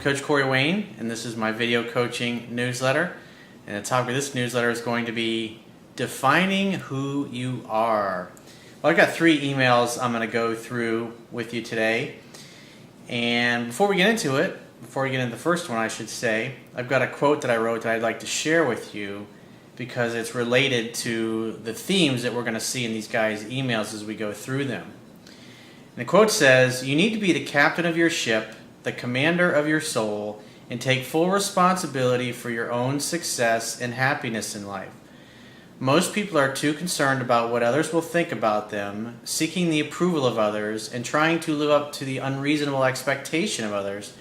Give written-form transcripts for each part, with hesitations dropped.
Coach Corey Wayne, and this is my video coaching newsletter. And the topic of this newsletter is going to be defining who you are. Well, I've got 3 emails I'm going to go through with you today. And before we get into the first one, I should say, I've got a quote that I wrote that I'd like to share with you because it's related to the themes that we're going to see in these guys' emails as we go through them. And the quote says, "You need to be the captain of your ship, the commander of your soul, and take full responsibility for your own success and happiness in life. Most people are too concerned about what others will think about them, seeking the approval of others, and trying to live up to the unreasonable expectation of others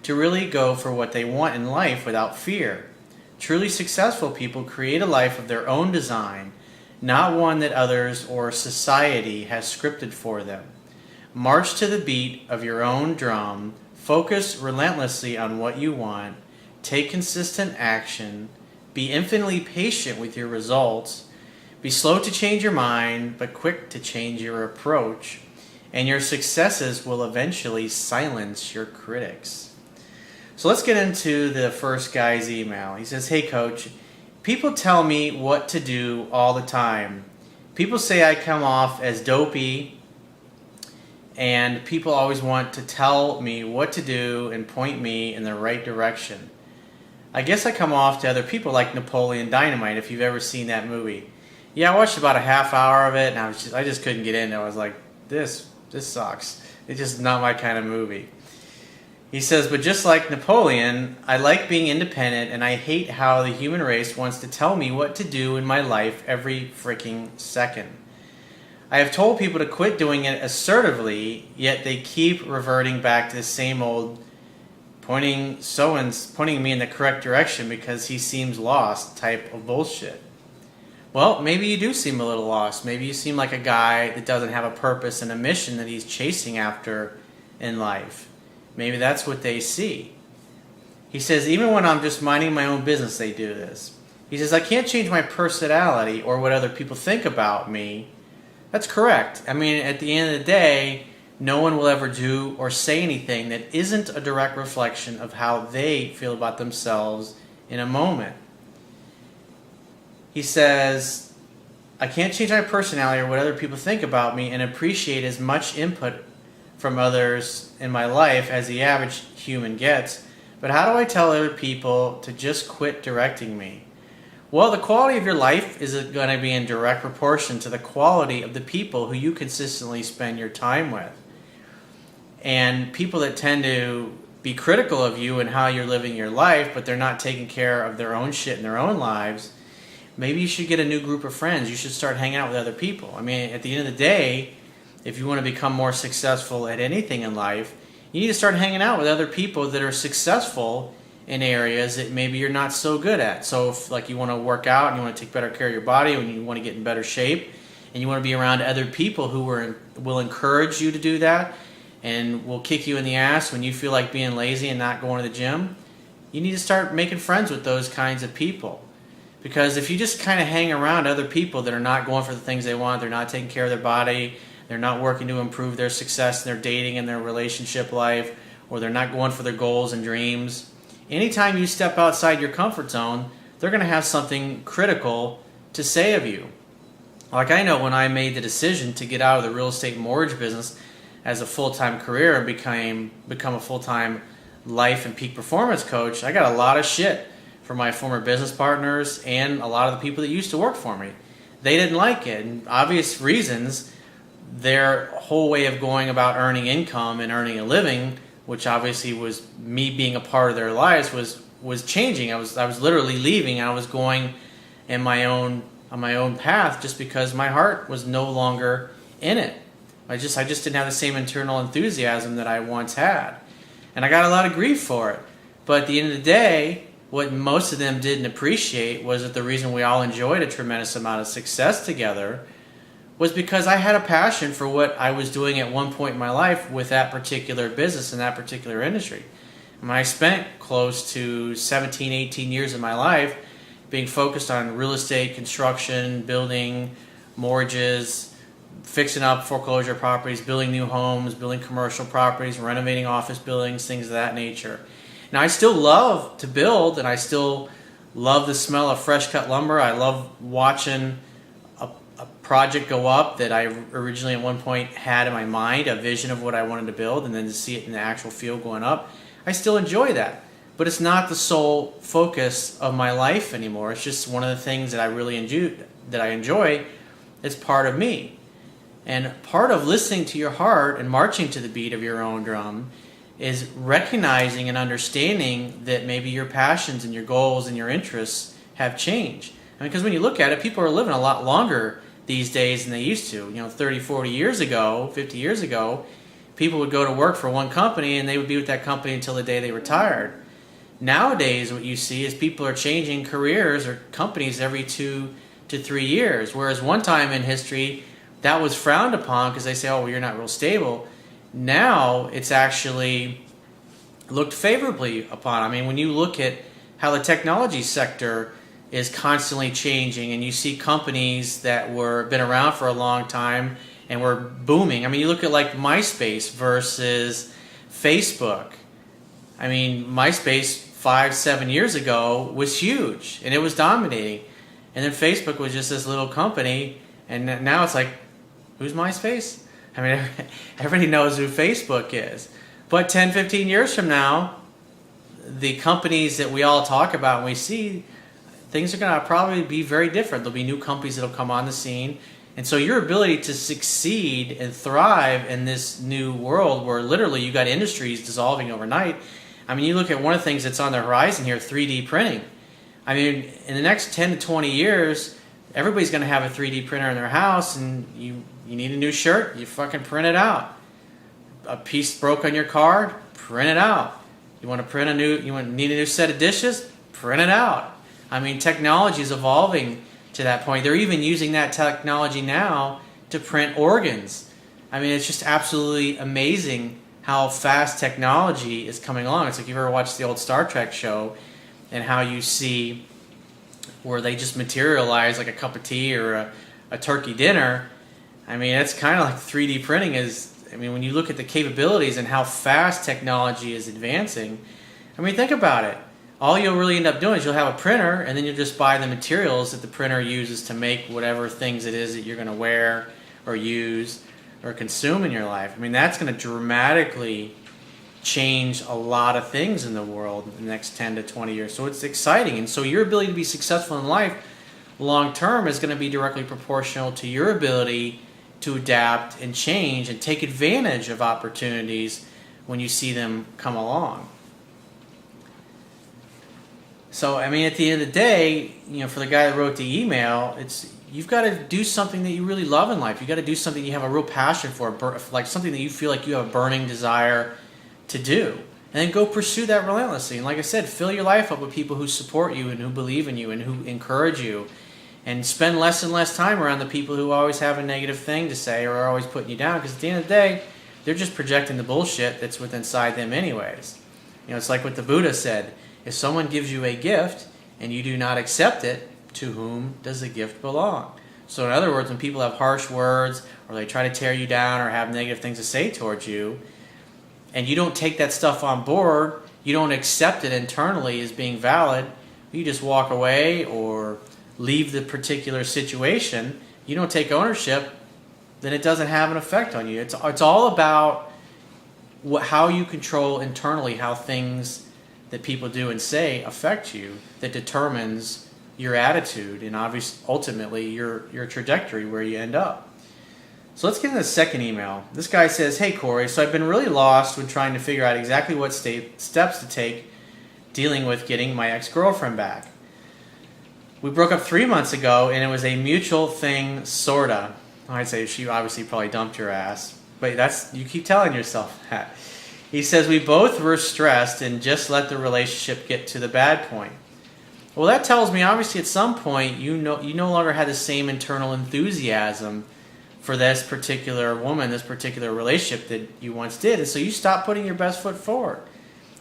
to really go for what they want in life without fear. Truly successful people create a life of their own design, not one that others or society has scripted for them. March to the beat of your own drum, focus relentlessly on what you want, take consistent action, be infinitely patient with your results, be slow to change your mind, but quick to change your approach, and your successes will eventually silence your critics." So let's get into the first guy's email. He says, "Hey coach, people tell me what to do all the time. People say I come off as dopey, and people always want to tell me what to do and point me in the right direction. I guess I come off to other people like Napoleon Dynamite, if you've ever seen that movie. Yeah, I watched about a half hour of it, and I just couldn't get in. I was like, this sucks. It's just not my kind of movie." He says, "But just like Napoleon, I like being independent, and I hate how the human race wants to tell me what to do in my life every freaking second. I have told people to quit doing it assertively, yet they keep reverting back to the same old pointing me in the correct direction because he seems lost type of bullshit." Well, maybe you do seem a little lost. Maybe you seem like a guy that doesn't have a purpose and a mission that he's chasing after in life. Maybe that's what they see. He says, "Even when I'm just minding my own business, they do this." He says, "I can't change my personality or what other people think about me." That's correct. I mean, at the end of the day, no one will ever do or say anything that isn't a direct reflection of how they feel about themselves in a moment. He says, "I can't change my personality or what other people think about me and appreciate as much input from others in my life as the average human gets. But how do I tell other people to just quit directing me?" Well, the quality of your life is going to be in direct proportion to the quality of the people who you consistently spend your time with. And people that tend to be critical of you and how you're living your life, but they're not taking care of their own shit in their own lives, maybe you should get a new group of friends. You should start hanging out with other people. I mean, at the end of the day, if you want to become more successful at anything in life, you need to start hanging out with other people that are successful in areas that maybe you're not so good at. So if like you want to work out and you want to take better care of your body and you want to get in better shape and you want to be around other people who will encourage you to do that and will kick you in the ass when you feel like being lazy and not going to the gym, you need to start making friends with those kinds of people. Because if you just kind of hang around other people that are not going for the things they want, they're not taking care of their body, they're not working to improve their success in their dating and their relationship life, or they're not going for their goals and dreams, anytime you step outside your comfort zone, they're going to have something critical to say of you. Like I know when I made the decision to get out of the real estate mortgage business as a full-time career and become a full-time life and peak performance coach, I got a lot of shit from my former business partners and a lot of the people that used to work for me. They didn't like it, and obvious reasons. Their whole way of going about earning income and earning a living, which obviously was me being a part of their lives, was changing. I was literally leaving. I was going on my own path just because my heart was no longer in it. I just didn't have the same internal enthusiasm that I once had, and I got a lot of grief for it. But at the end of the day, what most of them didn't appreciate was that the reason we all enjoyed a tremendous amount of success together was because I had a passion for what I was doing at one point in my life with that particular business and that particular industry. And I spent close to 17, 18 years of my life being focused on real estate, construction, building, mortgages, fixing up foreclosure properties, building new homes, building commercial properties, renovating office buildings, things of that nature. Now, I still love to build, and I still love the smell of fresh cut lumber. I love watching a project go up that I originally at one point had in my mind, a vision of what I wanted to build, and then to see it in the actual field going up. I still enjoy that, but it's not the sole focus of my life anymore. It's just one of the things that I really enjoy. It's part of me. And part of listening to your heart and marching to the beat of your own drum is recognizing and understanding that maybe your passions and your goals and your interests have changed. I mean, because when you look at it, people are living a lot longer these days than they used to. 30, 40 years ago, 50 years ago, people would go to work for one company and they would be with that company until the day they retired. Nowadays, what you see is people are changing careers or companies every 2 to 3 years, whereas one time in history, that was frowned upon because they say, oh, well, you're not real stable. Now it's actually looked favorably upon. I mean, when you look at how the technology sector is constantly changing, and you see companies that been around for a long time and were booming. I mean, you look at like MySpace versus Facebook. I mean, MySpace 5-7 years ago was huge and it was dominating, and then Facebook was just this little company, and now it's like, who's MySpace? I mean, everybody knows who Facebook is. But 10, 15 years from now, the companies that we all talk about and we see, things are going to probably be very different. There'll be new companies that will come on the scene. And so your ability to succeed and thrive in this new world where literally you got industries dissolving overnight. I mean, you look at one of the things that's on the horizon here, 3D printing. I mean, in the next 10 to 20 years, everybody's going to have a 3D printer in their house, and you need a new shirt, you fucking print it out. A piece broke on your car, print it out. You want to print need a new set of dishes, print it out. I mean, technology is evolving to that point. They're even using that technology now to print organs. I mean, it's just absolutely amazing how fast technology is coming along. It's like you've ever watched the old Star Trek show and how you see where they just materialize like a cup of tea or a turkey dinner. I mean, it's kind of like 3D printing is. I mean, when you look at the capabilities and how fast technology is advancing, I mean, think about it. All you'll really end up doing is you'll have a printer, and then you'll just buy the materials that the printer uses to make whatever things it is that you're going to wear or use or consume in your life. I mean, that's going to dramatically change a lot of things in the world in the next 10 to 20 years. So it's exciting. And so your ability to be successful in life long term is going to be directly proportional to your ability to adapt and change and take advantage of opportunities when you see them come along. So, I mean, at the end of the day, for the guy that wrote the email, you've got to do something that you really love in life. You've got to do something you have a real passion for, like something that you feel like you have a burning desire to do. And then go pursue that relentlessly. And like I said, fill your life up with people who support you and who believe in you and who encourage you. And spend less and less time around the people who always have a negative thing to say or are always putting you down. Because at the end of the day, they're just projecting the bullshit that's within inside them anyways. It's like what the Buddha said. If someone gives you a gift and you do not accept it, to whom does the gift belong? So in other words, when people have harsh words or they try to tear you down or have negative things to say towards you, and you don't take that stuff on board, you don't accept it internally as being valid, you just walk away or leave the particular situation, you don't take ownership, then it doesn't have an effect on you. It's all about how you control internally how things that people do and say affect you that determines your attitude and obviously ultimately your trajectory where you end up. So let's get into the second email. This guy says, "Hey Corey, so I've been really lost when trying to figure out exactly what steps to take dealing with getting my ex-girlfriend back. We broke up 3 months ago and it was a mutual thing, sorta." I'd say she obviously probably dumped your ass, but you keep telling yourself that. He says, "We both were stressed and just let the relationship get to the bad point." Well, that tells me obviously at some point you no longer had the same internal enthusiasm for this particular woman, this particular relationship that you once did, and so you stopped putting your best foot forward.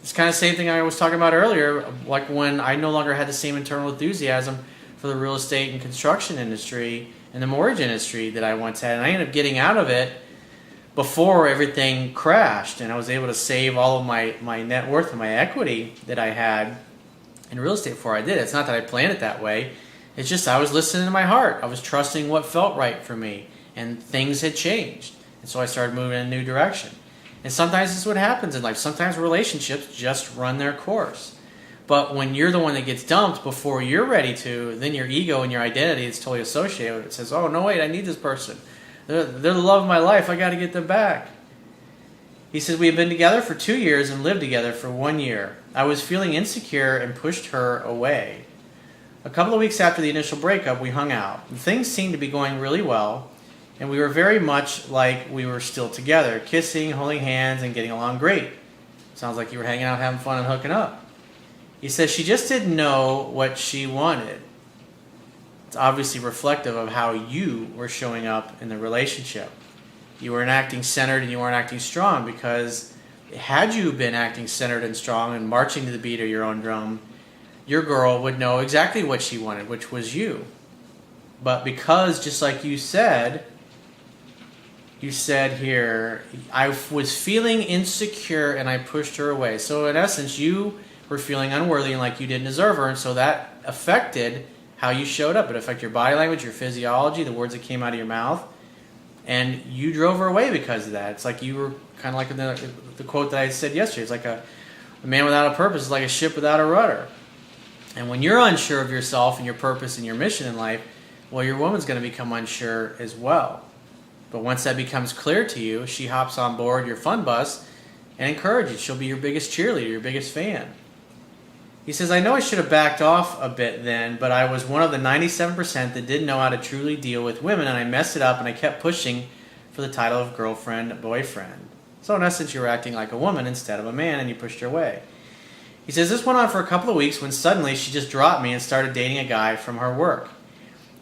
It's kind of the same thing I was talking about earlier, like when I no longer had the same internal enthusiasm for the real estate and construction industry and the mortgage industry that I once had, and I ended up getting out of it before everything crashed and I was able to save all of my net worth and my equity that I had in real estate before I did. It's not that I planned it that way. It's just I was listening to my heart. I was trusting what felt right for me, and things had changed. And so I started moving in a new direction. And sometimes this is what happens in life. Sometimes relationships just run their course. But when you're the one that gets dumped before you're ready to, then your ego and your identity is totally associated with it. It says, oh, no, wait, I need this person. They're the love of my life. I got to get them back. He says, we have been together for 2 years and lived together for 1 year. I was feeling insecure and pushed her away. A couple of weeks after the initial breakup, we hung out. Things seemed to be going really well, and we were very much like we were still together, kissing, holding hands, and getting along great. Sounds like you were hanging out, having fun, and hooking up. He says she just didn't know what she wanted. It's obviously reflective of how you were showing up in the relationship. You weren't acting centered and you weren't acting strong, because had you been acting centered and strong and marching to the beat of your own drum, your girl would know exactly what she wanted, which was you. But because, just like you said here, I was feeling insecure and I pushed her away. So in essence, you were feeling unworthy and like you didn't deserve her, and so that affected how you showed up. It affected your body language, your physiology, the words that came out of your mouth, and you drove her away because of that. It's like you were kind of like the quote that I said yesterday. It's like a man without a purpose is like a ship without a rudder. And when you're unsure of yourself and your purpose and your mission in life, well, your woman's going to become unsure as well. But once that becomes clear to you, she hops on board your fun bus and encourages you. She'll be your biggest cheerleader, your biggest fan. He says, I know I should have backed off a bit then, but I was one of the 97% that didn't know how to truly deal with women, and I messed it up, and I kept pushing for the title of girlfriend, boyfriend. So in essence, you were acting like a woman instead of a man, and you pushed her away. He says, this went on for a couple of weeks when suddenly she just dropped me and started dating a guy from her work.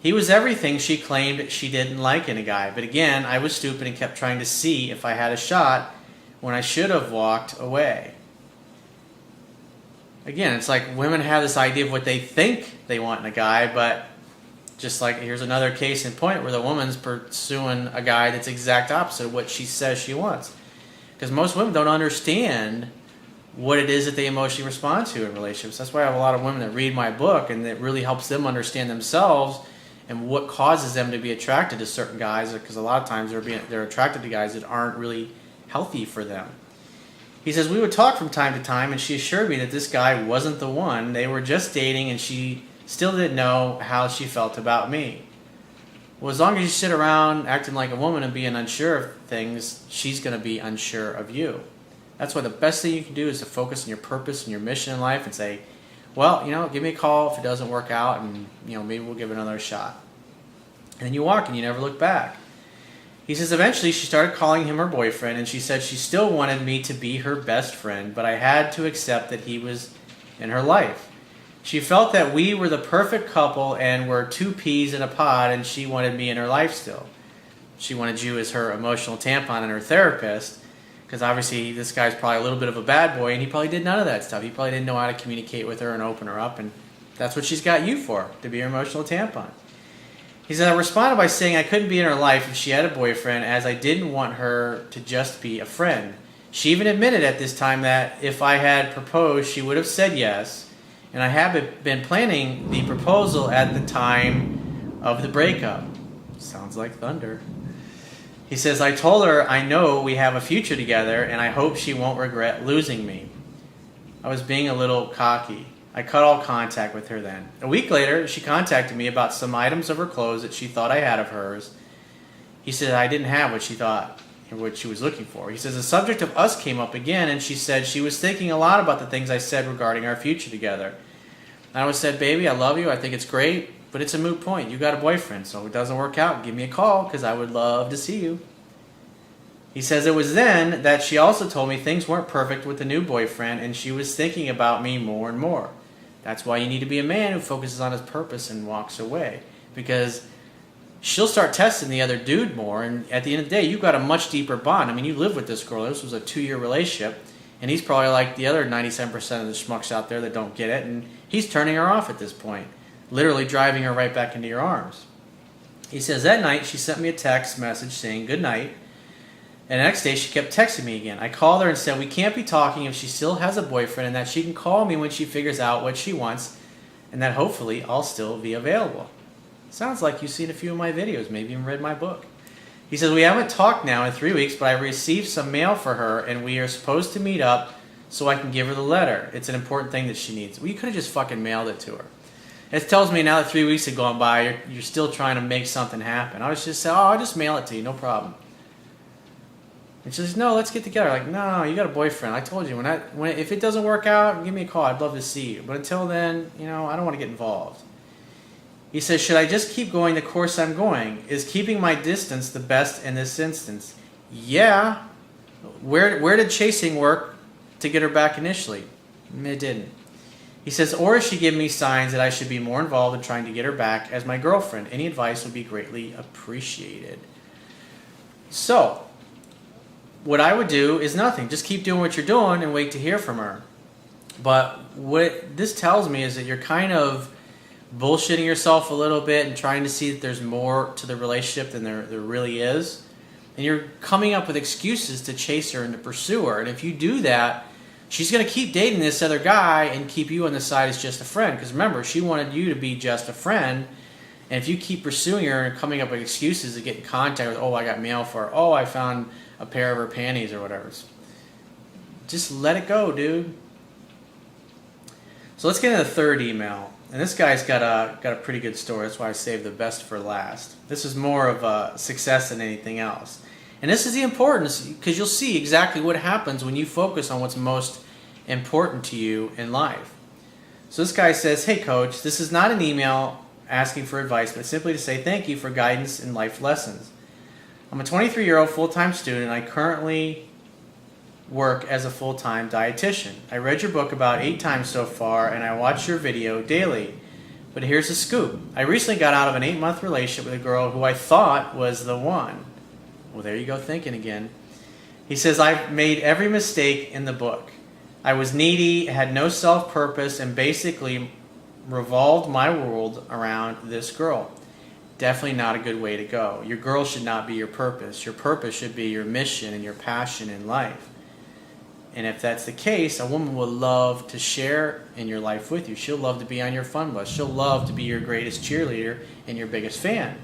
He was everything she claimed she didn't like in a guy, but again, I was stupid and kept trying to see if I had a shot when I should have walked away. Again, it's like women have this idea of what they think they want in a guy, but just like here's another case in point where the woman's pursuing a guy that's exact opposite of what she says she wants. Because most women don't understand what it is that they emotionally respond to in relationships. That's why I have a lot of women that read my book, and it really helps them understand themselves and what causes them to be attracted to certain guys, because a lot of times they're attracted to guys that aren't really healthy for them. He says, we would talk from time to time, and she assured me that this guy wasn't the one. They were just dating, and she still didn't know how she felt about me. Well, as long as you sit around acting like a woman and being unsure of things, she's going to be unsure of you. That's why the best thing you can do is to focus on your purpose and your mission in life and say, well, give me a call if it doesn't work out, and maybe we'll give it another shot. And then you walk and you never look back. He says, eventually she started calling him her boyfriend, and she said she still wanted me to be her best friend, but I had to accept that he was in her life. She felt that we were the perfect couple and were two peas in a pod, and she wanted me in her life still. She wanted you as her emotional tampon and her therapist, because obviously this guy's probably a little bit of a bad boy, and he probably did none of that stuff. He probably didn't know how to communicate with her and open her up, and that's what she's got you for, to be her emotional tampon. He said, I responded by saying I couldn't be in her life if she had a boyfriend, as I didn't want her to just be a friend. She even admitted at this time that if I had proposed, she would have said yes, and I have been planning the proposal at the time of the breakup. Sounds like thunder. He says, I told her I know we have a future together, and I hope she won't regret losing me. I was being a little cocky. I cut all contact with her then. A week later, she contacted me about some items of her clothes that she thought I had of hers. He said I didn't have what she thought, or what she was looking for. He says the subject of us came up again, and she said she was thinking a lot about the things I said regarding our future together. And I said, baby, I love you. I think it's great, but it's a moot point. You got a boyfriend, so if it doesn't work out, give me a call, because I would love to see you. He says it was then that she also told me things weren't perfect with the new boyfriend, and she was thinking about me more and more. That's why you need to be a man who focuses on his purpose and walks away, because she'll start testing the other dude more, and at the end of the day, you've got a much deeper bond. I mean, you live with this girl. This was a 2-year relationship, and he's probably like the other 97% of the schmucks out there that don't get it, and he's turning her off at this point, literally driving her right back into your arms. He says that night she sent me a text message saying good night. And the next day she kept texting me again. I called her and said we can't be talking if she still has a boyfriend, and that she can call me when she figures out what she wants, and that hopefully I'll still be available. Sounds like you've seen a few of my videos, maybe even read my book. He says, we haven't talked now in 3 weeks, but I received some mail for her, and we are supposed to meet up so I can give her the letter. It's an important thing that she needs. Well, you could have just fucking mailed it to her. It tells me now that 3 weeks have gone by, you're still trying to make something happen. I was just saying, I'll just mail it to you, no problem. And she says, no, let's get together. Like, no, you got a boyfriend. I told you, if it doesn't work out, give me a call. I'd love to see you. But until then, I don't want to get involved. He says, should I just keep going the course I'm going? Is keeping my distance the best in this instance? Yeah. Where did chasing work to get her back initially? It didn't. He says, or is she giving me signs that I should be more involved in trying to get her back as my girlfriend? Any advice would be greatly appreciated. So, what I would do is nothing. Just keep doing what you're doing and wait to hear from her. But what this tells me is that you're kind of bullshitting yourself a little bit and trying to see that there's more to the relationship than there really is. And you're coming up with excuses to chase her and to pursue her. And if you do that, she's going to keep dating this other guy and keep you on the side as just a friend. Because remember, she wanted you to be just a friend. And if you keep pursuing her and coming up with excuses to get in contact with, I got mail for her. I found a pair of her panties or whatever. Just let it go, dude. So let's get into the third email. And this guy's got a pretty good story. That's why I saved the best for last. This is more of a success than anything else. And this is the importance, because you'll see exactly what happens when you focus on what's most important to you in life. So this guy says, hey coach, this is not an email asking for advice, but simply to say thank you for guidance and life lessons. I'm a 23-year-old full-time student, and I currently work as a full-time dietitian. I read your book about 8 times so far, and I watch your video daily. But here's the scoop. I recently got out of an 8-month relationship with a girl who I thought was the one. Well, there you go thinking again. He says, I've made every mistake in the book. I was needy, had no self-purpose, and basically revolved my world around this girl. Definitely not a good way to go. Your girl should not be your purpose. Your purpose should be your mission and your passion in life. And if that's the case, a woman will love to share in your life with you. She'll love to be on your fun bus. She'll love to be your greatest cheerleader and your biggest fan.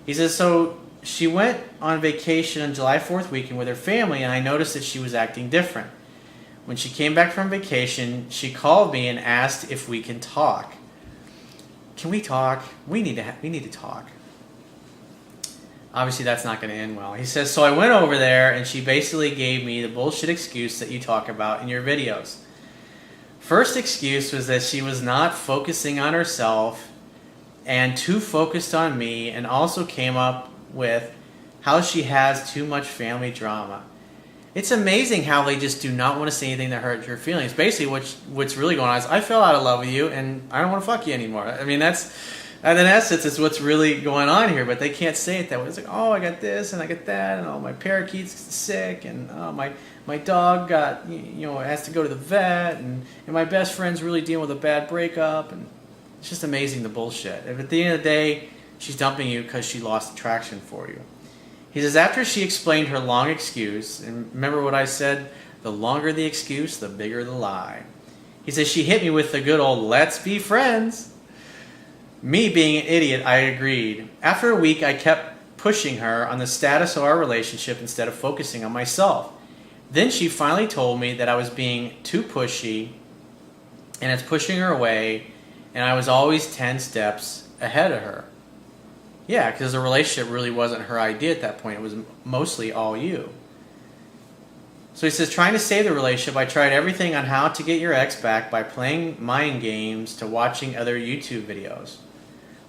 He says, so she went on vacation on July 4th weekend with her family, and I noticed that she was acting different. When she came back from vacation, she called me and asked if we can talk. Can we talk? We need to talk. Obviously, that's not going to end well. He says, so I went over there, and she basically gave me the bullshit excuse that you talk about in your videos. First excuse was that she was not focusing on herself and too focused on me, and also came up with how she has too much family drama. It's amazing how they just do not want to say anything that hurts your feelings. Basically, what's really going on is, I fell out of love with you, and I don't want to fuck you anymore. I mean, and in essence, it's what's really going on here, but they can't say it that way. It's like, I got this, and I got that, and my parakeet's sick, and my dog got, has to go to the vet, and my best friend's really dealing with a bad breakup, and it's just amazing the bullshit. And at the end of the day, she's dumping you because she lost attraction for you. He says, after she explained her long excuse, and remember what I said, the longer the excuse, the bigger the lie. He says, she hit me with the good old, let's be friends. Me being an idiot, I agreed. After a week, I kept pushing her on the status of our relationship instead of focusing on myself. Then she finally told me that I was being too pushy, and it's pushing her away, and I was always 10 steps ahead of her. Yeah, because the relationship really wasn't her idea at that point. It was mostly all you. So he says, trying to save the relationship, I tried everything on how to get your ex back by playing mind games to watching other YouTube videos.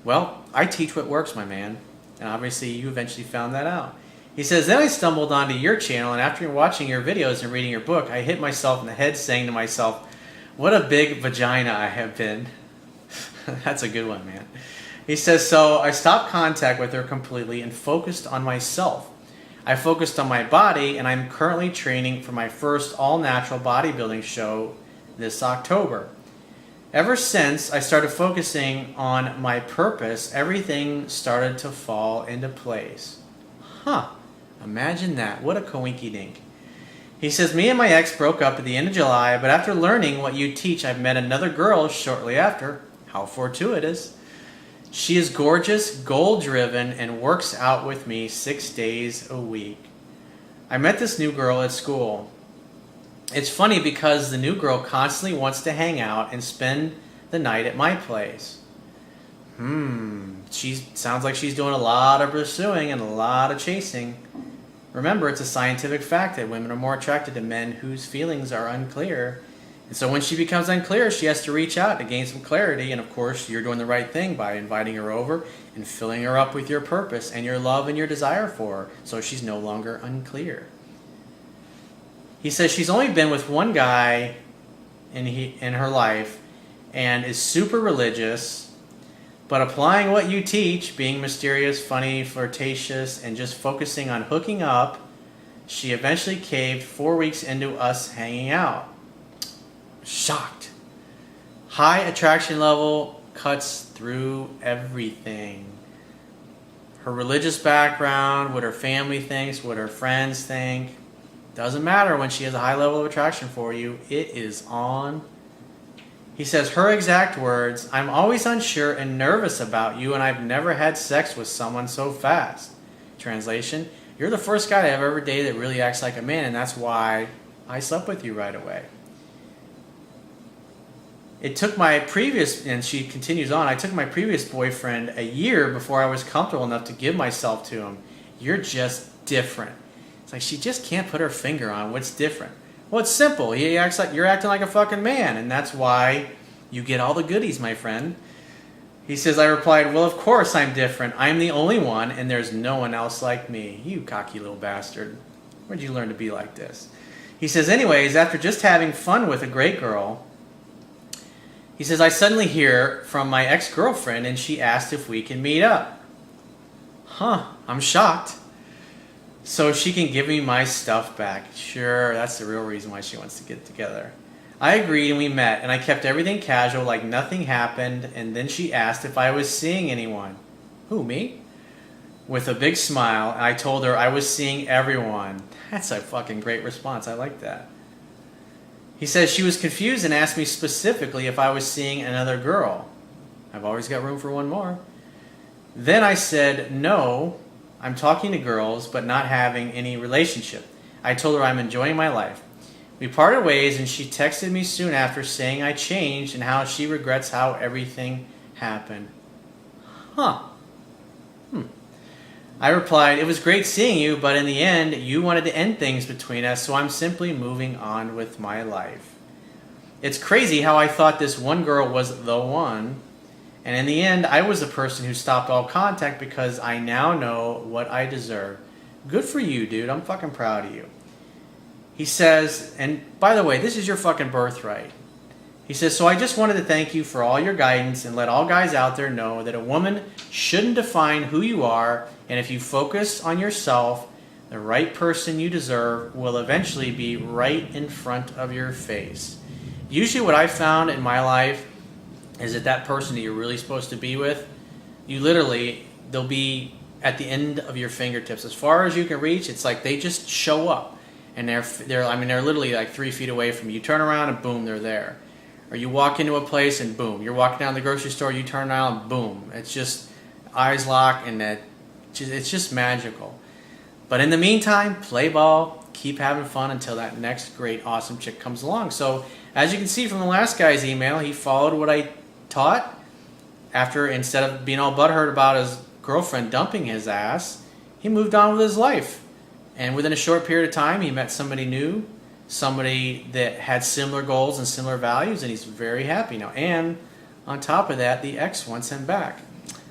Well, I teach what works, my man. And obviously you eventually found that out. He says, then I stumbled onto your channel, and after watching your videos and reading your book, I hit myself in the head saying to myself, what a big vagina I have been. That's a good one, man. He says, so I stopped contact with her completely and focused on myself. I focused on my body, and I'm currently training for my first all-natural bodybuilding show this October. Ever since I started focusing on my purpose, everything started to fall into place. Imagine that. What a coinky dink. He says, me and my ex broke up at the end of July, but after learning what you teach, I've met another girl shortly after. How fortuitous. She is gorgeous, goal-driven, and works out with me 6 days a week. I met this new girl at school. It's funny because the new girl constantly wants to hang out and spend the night at my place. She sounds like she's doing a lot of pursuing and a lot of chasing. Remember, it's a scientific fact that women are more attracted to men whose feelings are unclear. And so when she becomes unclear, she has to reach out to gain some clarity. And of course, you're doing the right thing by inviting her over and filling her up with your purpose and your love and your desire for her, so she's no longer unclear. He says she's only been with one guy in her life and is super religious, but applying what you teach, being mysterious, funny, flirtatious, and just focusing on hooking up, she eventually caved 4 weeks into us hanging out. Shocked. High attraction level cuts through everything. Her religious background, what her family thinks, what her friends think, doesn't matter when she has a high level of attraction for you. It is on. He says, her exact words, I'm always unsure and nervous about you, and I've never had sex with someone so fast. Translation, you're the first guy I've ever dated that really acts like a man, and that's why I slept with you right away. It took my previous, and she continues on, I took my previous boyfriend a year before I was comfortable enough to give myself to him. You're just different. It's like she just can't put her finger on what's different. Well, it's simple. He acts like you're acting like a fucking man, and that's why you get all the goodies, my friend. He says, I replied, well, of course I'm different. I'm the only one, and there's no one else like me. You cocky little bastard. Where'd you learn to be like this? He says, anyways, after just having fun with a great girl, he says, I suddenly hear from my ex-girlfriend, and she asked if we can meet up. I'm shocked. So she can give me my stuff back. Sure, that's the real reason why she wants to get together. I agreed and we met, and I kept everything casual like nothing happened, and then she asked if I was seeing anyone. Who, me? With a big smile, and I told her I was seeing everyone. That's a fucking great response. I like that. He says she was confused and asked me specifically if I was seeing another girl. I've always got room for one more. Then I said, no, I'm talking to girls, but not having any relationship. I told her I'm enjoying my life. We parted ways, and she texted me soon after saying I changed and how she regrets how everything happened. I replied, it was great seeing you, but in the end, you wanted to end things between us, so I'm simply moving on with my life. It's crazy how I thought this one girl was the one, and in the end, I was the person who stopped all contact because I now know what I deserve. Good for you, dude. I'm fucking proud of you. He says, and by the way, this is your fucking birthright. He says, so I just wanted to thank you for all your guidance and let all guys out there know that a woman shouldn't define who you are, and if you focus on yourself, the right person you deserve will eventually be right in front of your face. Usually what I found in my life is that person that you're really supposed to be with, they'll be at the end of your fingertips. As far as you can reach, it's like they just show up. And they're literally like 3 feet away from you. You turn around and boom, they're there. Or you walk into a place and boom. You're walking down the grocery store, you turn around and boom. It's just eyes lock, and it's just magical. But in the meantime, play ball, keep having fun until that next great, awesome chick comes along. So as you can see from the last guy's email, he followed what I taught. Instead of being all butthurt about his girlfriend dumping his ass, he moved on with his life. And within a short period of time, he met somebody new, somebody that had similar goals and similar values, and he's very happy now. And on top of that, the ex wants him back.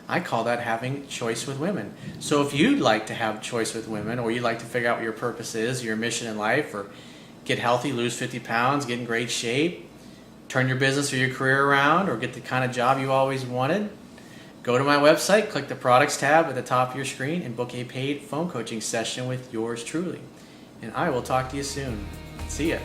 I call that having choice with women. So if you'd like to have choice with women, or you'd like to figure out what your purpose is, your mission in life, or get healthy, lose 50 pounds, get in great shape, turn your business or your career around, or get the kind of job you always wanted, go to my website, click the products tab at the top of your screen, and book a paid phone coaching session with yours truly. And I will talk to you soon. See ya.